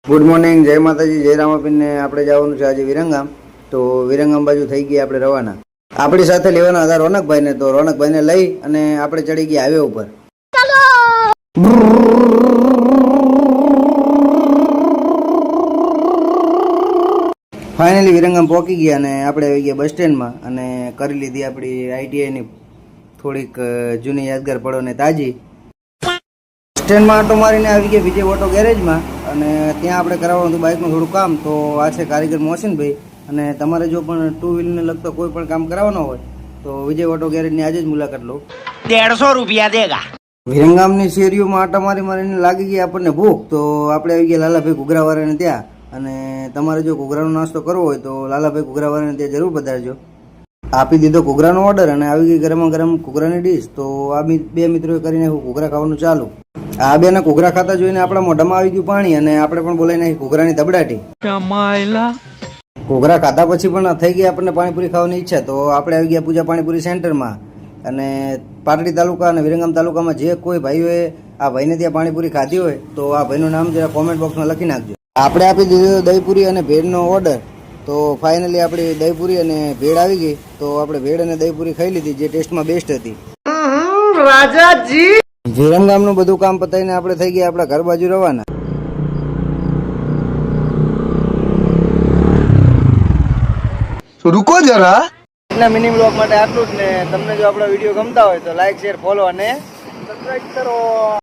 Good morning, જય માતાજી, જય રામાપીર ને આપણે જવાનું છે આજે વિરંગામ. તો વિરંગામ બાજુ થઈ ગયા આપણે રવાના. આપણી સાથે લેવાના હતા રોનકભાઈ ને, તો રોનકભાઈ ને લઈ અને આપણે ચડી ગયા હાઈવે ઉપર. ફાઇનલી વિરંગામ પહોંચી ગયા અને આપણે આવી ગયા બસ સ્ટેન્ડમાં અને કરી લીધી આપણી આઈટીઆઈની થોડીક જૂની યાદગાર પળો ને તાજી. સ્ટેન્ડમાં આટો મારીને આવી ગયા વિજય ઓટો ગેરેજમાં અને ત્યાં આપણે કરાવવાનું હતું બાઇકનું થોડું કામ. તો આ છે કારીગર મોહસિનભાઈ, અને તમારે જો પણ ટુ વ્હીલને લગતો કોઈ પણ કામ કરાવવાનો હોય તો વિજય ઓટો ગેરેજની આજે જ મુલાકાત લો. 150 રૂપિયા દેગા. વિરંગામની શેરીઓમાં આટા મારી મારીને લાગી ગઈ આપણને ભૂખ, તો આપણે આવી ગયા લાલાભાઈ ઘૂઘરાવાળાને ત્યાં. અને તમારે જો ઘૂઘરાનો નાસ્તો કરવો હોય તો લાલાભાઈ ઘૂઘરાવાળાને ત્યાં જરૂર પધારજો. આપી દીધો ઘૂઘરાનો ઓર્ડર અને આવી ગઈ ગરમા ગરમ ઘૂઘરાની ડીશ. તો આ બે મિત્રોએ કરીને ઘૂઘરા ખાવાનું ચાલુ. આ બેના ઘૂઘરા ખાતા જોઈને આપણા મોઢામાં આવી ગયું પાણી અને આપણે પણ બોલાવી નાખી ઘૂઘરાની ધબડાટી. ઘૂઘરા ખાધા પછી પણ થઈ ગઈ આપણને પાણીપુરી ખાવાની ઈચ્છા. તો આપણે આવી ગયા પૂજા પાણીપુરી સેન્ટરમાં. અને પાટડી તાલુકા અને વિરંગામ તાલુકામાં જે કોઈ ભાઈઓએ આ ભાઈને ત્યાં પાણીપુરી ખાધી હોય તો આ ભાઈનું નામ જરા કોમેન્ટ બોક્સમાં લખી નાખજો. આપણે આપી દીધો દહીંપુરી અને ભેળનો ઓર્ડર. તો ફાઇનલી આપણી દહીંપુરી અને ભેળ આવી ગઈ. તો આપણે ભેળ અને દહીંપુરી ખાઈ લીધી, જે ટેસ્ટમાં બેસ્ટ હતી. રાજાજી વિરંગામનું બધું કામ પતાવીને આપણે થઈ ગયા આપણા ઘર બાજુ રવાના. રૂકો જરા. એટલા મિની બ્લોગ માટે આટલું જ ને. તમને જો આપણા વિડીયો ગમતા હોય તો લાઈક, શેર, ફોલો અને સબસ્ક્રાઇબ કરો.